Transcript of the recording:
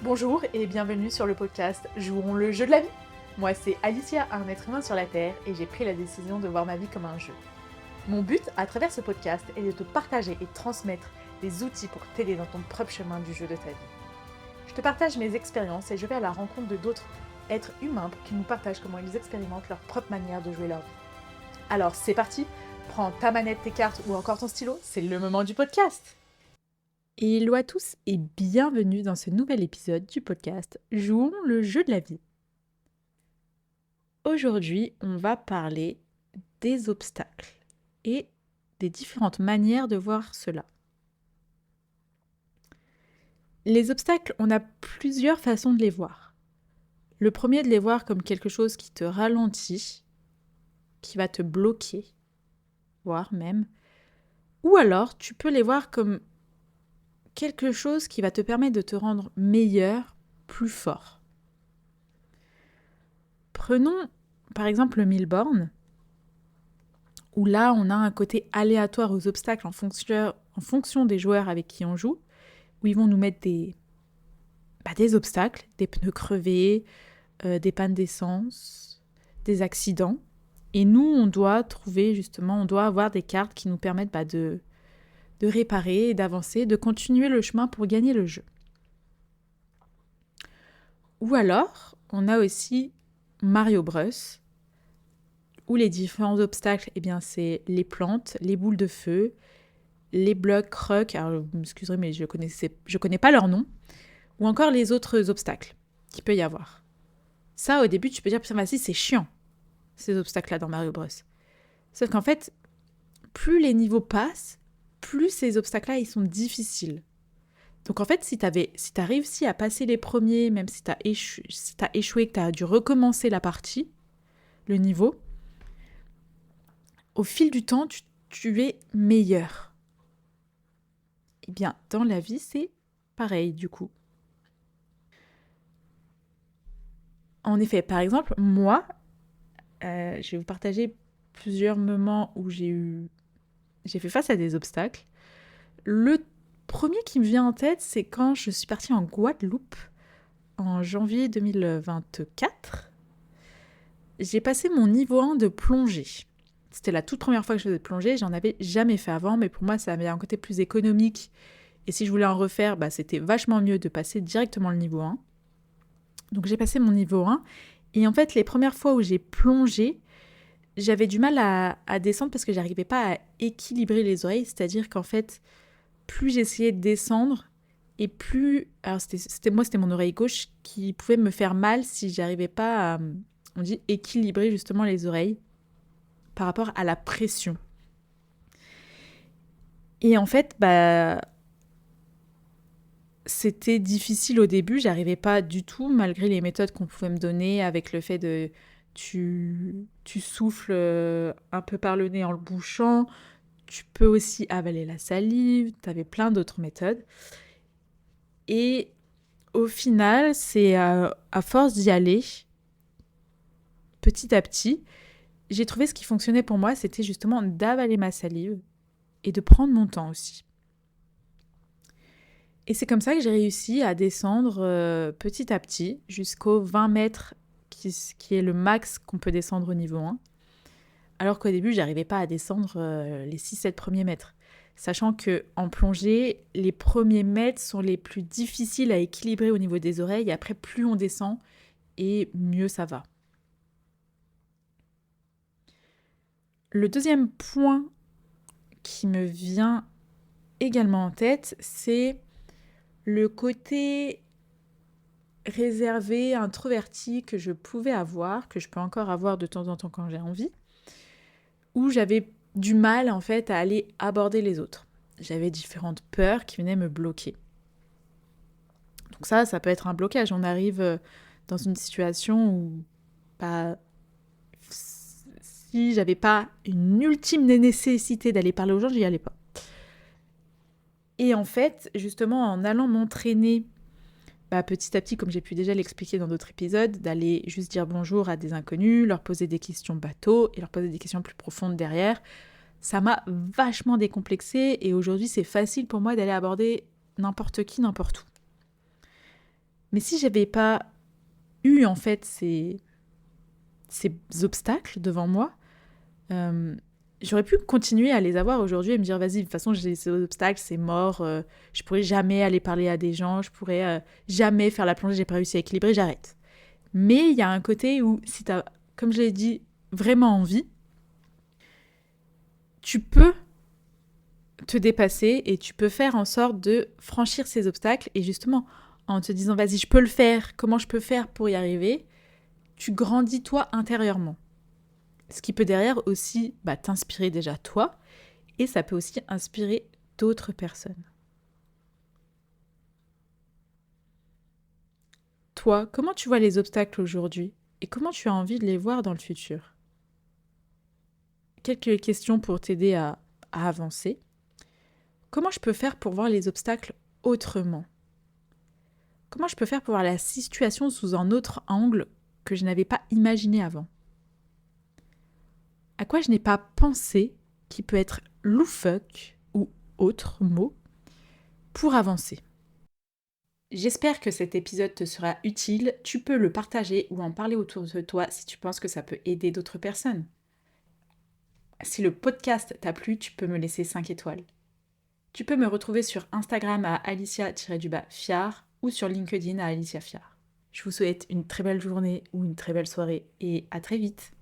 Bonjour et bienvenue sur le podcast Jouons le jeu de la vie. Moi c'est Alicia, un être humain sur la Terre, et j'ai pris la décision de voir ma vie comme un jeu. Mon but à travers ce podcast est de te partager et transmettre des outils pour t'aider dans ton propre chemin du jeu de ta vie. Je te partage mes expériences et je vais à la rencontre de d'autres êtres humains pour qu'ils nous partagent comment ils expérimentent leur propre manière de jouer leur vie. Alors c'est parti, prends ta manette, tes cartes ou encore ton stylo, c'est le moment du podcast. Hello à tous et bienvenue dans ce nouvel épisode du podcast Jouons le jeu de la vie. Aujourd'hui, on va parler des obstacles et des différentes manières de voir cela. Les obstacles, on a plusieurs façons de les voir. Le premier, de les voir comme quelque chose qui te ralentit, qui va te bloquer, voire même. Ou alors, tu peux les voir comme quelque chose qui va te permettre de te rendre meilleur, plus fort. Prenons par exemple le 1000 bornes, où là on a un côté aléatoire aux obstacles en fonction des joueurs avec qui on joue, où ils vont nous mettre des obstacles, des pneus crevés, des pannes d'essence, des accidents. Et nous, on doit avoir des cartes qui nous permettent de réparer, d'avancer, de continuer le chemin pour gagner le jeu. Ou alors, on a aussi Mario Bros, où les différents obstacles, c'est les plantes, les boules de feu, les blocs rock, alors vous m'excuserez mais je connais pas leur nom, ou encore les autres obstacles qu'il peut y avoir. Ça, au début, tu peux dire, putain, vas-y, c'est chiant, ces obstacles-là dans Mario Bros. Sauf qu'en fait, plus les niveaux passent, plus ces obstacles-là, ils sont difficiles. Donc en fait, si t'as réussi à passer les premiers, même si t'as échoué, que t'as dû recommencer la partie, le niveau, au fil du temps, tu es meilleur. Eh bien, dans la vie, c'est pareil, du coup. En effet, par exemple, moi, je vais vous partager plusieurs moments où j'ai fait face à des obstacles. Le premier qui me vient en tête, c'est quand je suis partie en Guadeloupe en janvier 2024. J'ai passé mon niveau 1 de plongée. C'était la toute première fois que je faisais de plongée, j'en avais jamais fait avant, mais pour moi ça avait un côté plus économique. Et si je voulais en refaire, c'était vachement mieux de passer directement le niveau 1. Donc j'ai passé mon niveau 1, et en fait les premières fois où j'ai plongé, j'avais du mal à descendre parce que j'arrivais pas à équilibrer les oreilles, c'est-à-dire qu'en fait, plus j'essayais de descendre, et plus... Alors c'était mon oreille gauche qui pouvait me faire mal si j'arrivais pas à, on dit, équilibrer justement les oreilles par rapport à la pression. Et en fait, c'était difficile au début, j'arrivais pas du tout, malgré les méthodes qu'on pouvait me donner avec le fait de... Tu souffles un peu par le nez en le bouchant, tu peux aussi avaler la salive, tu avais plein d'autres méthodes. Et au final, c'est à force d'y aller, petit à petit, j'ai trouvé ce qui fonctionnait pour moi, c'était justement d'avaler ma salive et de prendre mon temps aussi. Et c'est comme ça que j'ai réussi à descendre petit à petit jusqu'aux 20 mètres qui est le max qu'on peut descendre au niveau 1. Alors qu'au début, j'arrivais pas à descendre les 6-7 premiers mètres. Sachant qu'en plongée, les premiers mètres sont les plus difficiles à équilibrer au niveau des oreilles. Et après, plus on descend, et mieux ça va. Le deuxième point qui me vient également en tête, c'est le côté réservé, introverti que je pouvais avoir, que je peux encore avoir de temps en temps quand j'ai envie, où j'avais du mal en fait à aller aborder les autres. J'avais différentes peurs qui venaient me bloquer. Donc ça peut être un blocage. On arrive dans une situation où si j'avais pas une ultime nécessité d'aller parler aux gens, j'y allais pas. Et en fait, justement, en allant m'entraîner petit à petit, comme j'ai pu déjà l'expliquer dans d'autres épisodes, d'aller juste dire bonjour à des inconnus, leur poser des questions bateau et leur poser des questions plus profondes derrière, ça m'a vachement décomplexée et aujourd'hui, c'est facile pour moi d'aller aborder n'importe qui, n'importe où. Mais si j'avais pas eu en fait ces obstacles devant moi, j'aurais pu continuer à les avoir aujourd'hui et me dire vas-y, de toute façon j'ai ces obstacles, c'est mort, je pourrais jamais aller parler à des gens, je pourrais jamais faire la plongée, j'ai pas réussi à équilibrer, j'arrête. Mais il y a un côté où si t'as, comme je l'ai dit, vraiment envie, tu peux te dépasser et tu peux faire en sorte de franchir ces obstacles et justement en te disant vas-y, je peux le faire, comment je peux faire pour y arriver, tu grandis toi intérieurement. Ce qui peut derrière aussi t'inspirer déjà toi et ça peut aussi inspirer d'autres personnes. Toi, comment tu vois les obstacles aujourd'hui et comment tu as envie de les voir dans le futur? Quelques questions pour t'aider à avancer. Comment je peux faire pour voir les obstacles autrement? Comment je peux faire pour voir la situation sous un autre angle que je n'avais pas imaginé avant? À quoi je n'ai pas pensé qui peut être loufoque ou autre mot pour avancer? J'espère que cet épisode te sera utile. Tu peux le partager ou en parler autour de toi si tu penses que ça peut aider d'autres personnes. Si le podcast t'a plu, tu peux me laisser 5 étoiles. Tu peux me retrouver sur Instagram à Alicia-Fiard ou sur LinkedIn à Alicia Fiard. Je vous souhaite une très belle journée ou une très belle soirée et à très vite.